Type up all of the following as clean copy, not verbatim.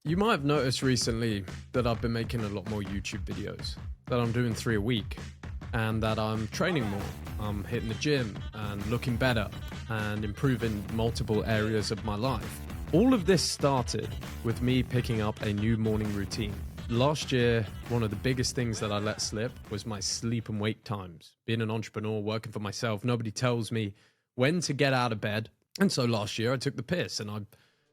You might have noticed recently that I've been making a lot more YouTube videos, that I'm doing 3 a week, and that I'm training more. I'm hitting the gym and looking better and improving multiple areas of my life. All of this started with me picking up a new morning routine. Last year, one of the biggest things that I let slip was my sleep and wake times. Being an entrepreneur, working for myself, nobody tells me when to get out of bed. And so last year I took the piss and I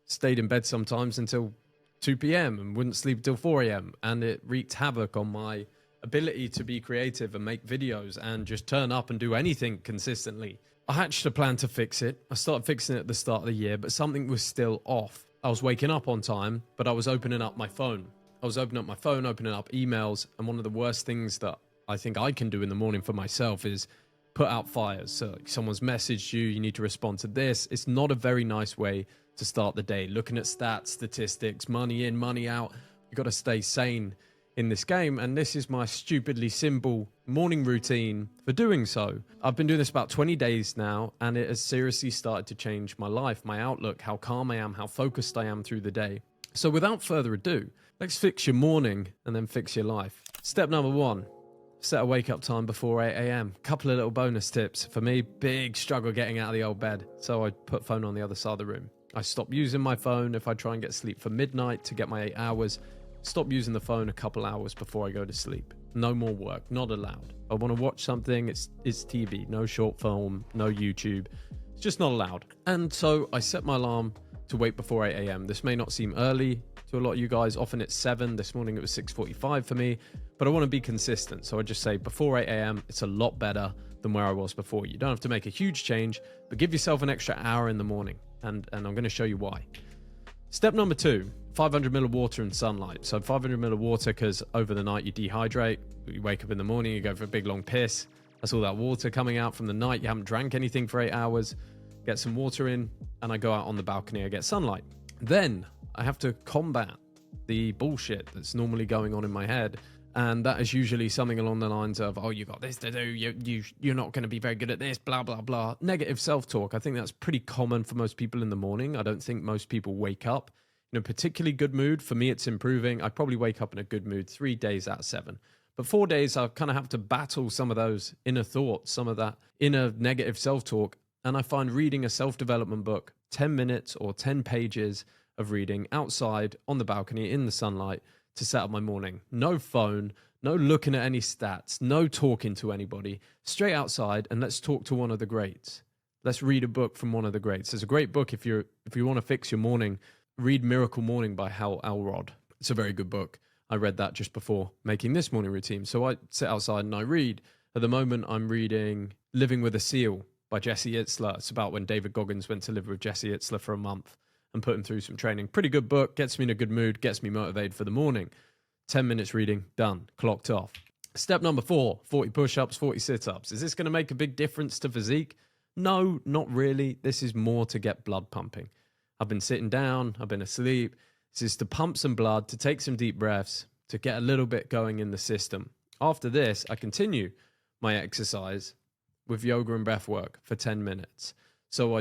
stayed in bed sometimes until 2 p.m. and wouldn't sleep till 4 a.m. And it wreaked havoc on my ability to be creative and make videos and just turn up and do anything consistently. I hatched a plan to fix it. I started fixing it at the start of the year, but something was still off. I was waking up on time, but I was opening up my phone. Opening up emails, and one of the worst things that I think I can do in the morning for myself is put out fires. So like someone's messaged you, you need to respond to this. It's not a very nice way to start the day. Looking at stats, statistics, money in, money out. You got to stay sane in this game, and this is my stupidly simple morning routine for doing so. I've been doing this about 20 days now, and it has seriously started to change my life, my outlook, how calm I am, how focused I am through the day. So without further ado, let's fix your morning and then fix your life. Step number 1. Set a wake up time before 8 a.m. Couple of little bonus tips. For me, big struggle getting out of the old bed. So I put phone on the other side of the room. I stop using my phone if I try and get sleep for midnight to get my 8 hours. Stop using the phone a couple hours before I go to sleep. No more work, not allowed. I want to watch something, it's TV, no short film, no YouTube. It's just not allowed. And so I set my alarm to wake before 8 a.m. This may not seem early to a lot of you guys. Often it's 7. This morning it was 6:45 for me, but I want to be consistent. So I just say before 8 a.m. It's a lot better than where I was before. You don't have to make a huge change, but give yourself an extra hour in the morning. And I'm going to show you why. Step number 2, 500 ml of water and sunlight. So 500 ml of water because over the night you dehydrate. You wake up in the morning, you go for a big long piss. That's all that water coming out from the night. You haven't drank anything for 8 hours. Get some water in, and I go out on the balcony. I get sunlight. Then I have to combat the bullshit that's normally going on in my head. And that is usually something along the lines of, oh, you got this to do, you're not going to be very good at this, blah, blah, blah. Negative self-talk. I think that's pretty common for most people in the morning. I don't think most people wake up in a particularly good mood. For me, it's improving. I probably wake up in a good mood 3 days out of 7. But 4 days, I kind of have to battle some of those inner thoughts, some of that inner negative self-talk. And I find reading a self-development book, 10 minutes or 10 pages of reading outside on the balcony in the sunlight, to set up my morning. No phone, no looking at any stats, no talking to anybody. Straight outside, and let's talk to one of the greats. Let's read a book from one of the greats. There's a great book if you want to fix your morning. Read Miracle Morning by Hal Elrod. It's a very good book. I read that just before making this morning routine. So I sit outside and I read. At the moment, I'm reading Living with a Seal by Jesse Itzler. It's about when David Goggins went to live with Jesse Itzler for a month and put him through some training. Pretty good book, gets me in a good mood, gets me motivated for the morning. 10 minutes reading, done, clocked off. Step number 4, 40 push-ups, 40 sit-ups. Is this going to make a big difference to physique? No, not really. This is more to get blood pumping. I've been sitting down, I've been asleep. This is to pump some blood, to take some deep breaths, to get a little bit going in the system. After this, I continue my exercise with yoga and breath work for 10 minutes. So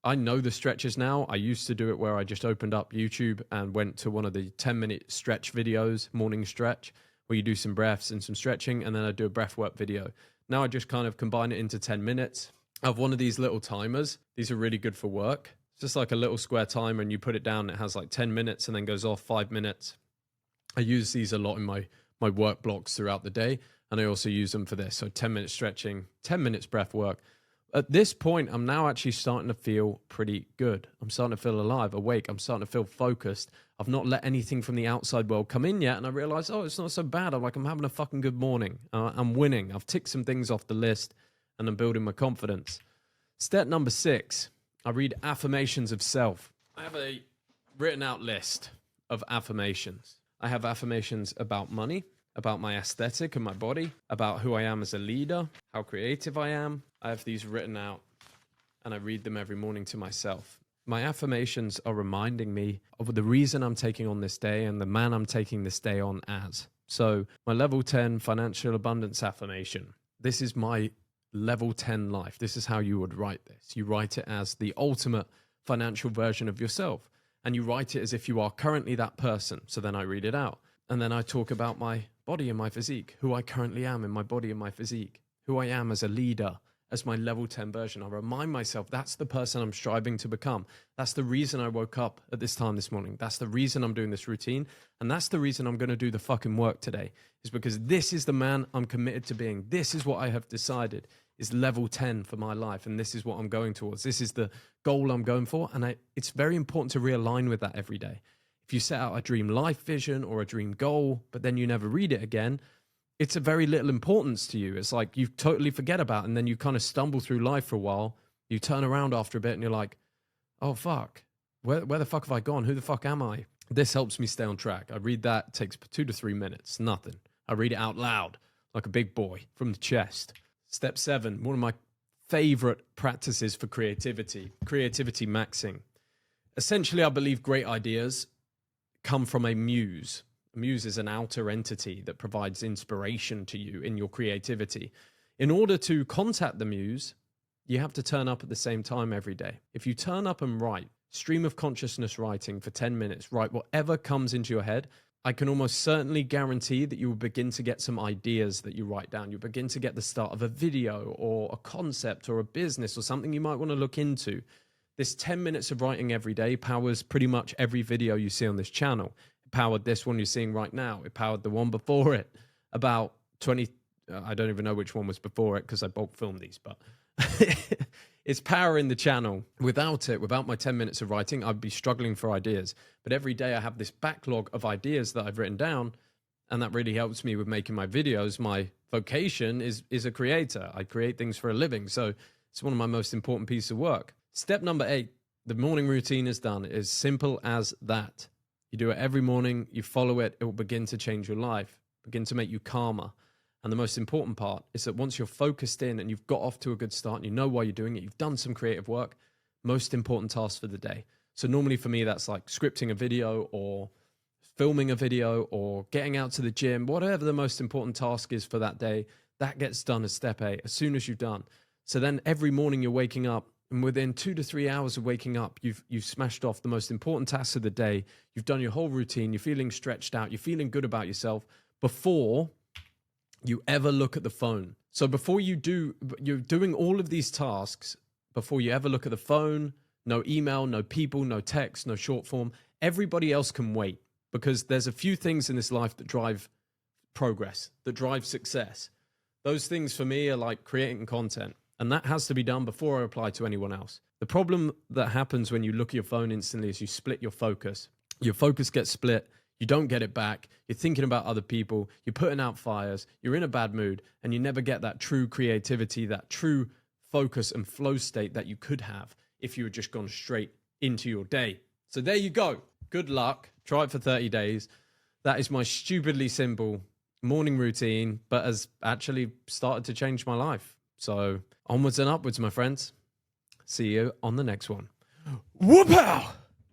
I know the stretches now. I used to do it where I just opened up YouTube and went to one of the 10-minute stretch videos, morning stretch, where you do some breaths and some stretching, and then I do a breath work video. Now I just kind of combine it into 10 minutes. I have one of these little timers. These are really good for work. It's just like a little square timer, and you put it down. It has like 10 minutes and then goes off 5 minutes. I use these a lot in my work blocks throughout the day, and I also use them for this. So 10 minutes stretching, 10 minutes breath work. At this point, I'm now actually starting to feel pretty good. I'm starting to feel alive, awake. I'm starting to feel focused. I've not let anything from the outside world come in yet, and I realize, oh, it's not so bad. I'm having a fucking good morning. I'm winning. I've ticked some things off the list, and I'm building my confidence. Step number 6, I read affirmations of self. I have a written out list of affirmations. I have affirmations about money, about my aesthetic and my body, about who I am as a leader, how creative I am. I have these written out and I read them every morning to myself. My affirmations are reminding me of the reason I'm taking on this day and the man I'm taking this day on as. So my level 10 financial abundance affirmation. This is my level 10 life. This is how you would write this. You write it as the ultimate financial version of yourself. and you write it as if you are currently that person. So then I read it out. And then I talk about my body and my physique, who I currently am in my body and my physique, who I am as a leader, as my level 10 version. I remind myself that's the person I'm striving to become. That's the reason I woke up at this time this morning. That's the reason I'm doing this routine. And that's the reason I'm going to do the fucking work today, is because this is the man I'm committed to being. This is what I have decided is level 10 for my life. And this is what I'm going towards. This is the goal I'm going for. And it's very important to realign with that every day. If you set out a dream life vision or a dream goal, but then you never read it again, it's a very little importance to you. It's like you totally forget about it, and then you kind of stumble through life for a while. You turn around after a bit and you're like, oh, fuck, where the fuck have I gone? Who the fuck am I? This helps me stay on track. I read that, it takes 2 to 3 minutes, nothing. I read it out loud like a big boy from the chest. Step 7, one of my favorite practices for creativity maxing. Essentially, I believe great ideas come from a muse. A muse is an outer entity that provides inspiration to you in your creativity. In order to contact the muse, you have to turn up at the same time every day. If you turn up and write, stream of consciousness writing for 10 minutes, write whatever comes into your head, I can almost certainly guarantee that you will begin to get some ideas that you write down. You'll begin to get the start of a video or a concept or a business or something you might want to look into. This 10 minutes of writing every day powers pretty much every video you see on this channel. It powered this one you're seeing right now. It powered the one before it. About 20, I don't even know which one was before it because I bulk filmed these, but it's powering the channel. Without it, without my 10 minutes of writing, I'd be struggling for ideas. But every day I have this backlog of ideas that I've written down, and that really helps me with making my videos. My vocation is a creator. I create things for a living. So it's one of my most important pieces of work. Step number 8, the morning routine is done. It is simple as that. You do it every morning, you follow it, it will begin to change your life, begin to make you calmer. And the most important part is that once you're focused in and you've got off to a good start and you know why you're doing it, you've done some creative work, most important task for the day. So normally for me, that's like scripting a video or filming a video or getting out to the gym, whatever the most important task is for that day, that gets done as step 8, as soon as you've done. So then every morning you're waking up, and within 2 to 3 hours of waking up, you've smashed off the most important tasks of the day. You've done your whole routine. You're feeling stretched out. You're feeling good about yourself before you ever look at the phone. So before you're doing all of these tasks, before you ever look at the phone, no email, no people, no text, no short form, everybody else can wait, because there's a few things in this life that drive progress, that drive success. Those things for me are like creating content. And that has to be done before I apply to anyone else. The problem that happens when you look at your phone instantly is you split your focus. Your focus gets split. You don't get it back. You're thinking about other people. You're putting out fires. You're in a bad mood. And you never get that true creativity, that true focus and flow state that you could have if you had just gone straight into your day. So there you go. Good luck. Try it for 30 days. That is my stupidly simple morning routine, but has actually started to change my life. So onwards and upwards, my friends. See you on the next one. Whoop-ow!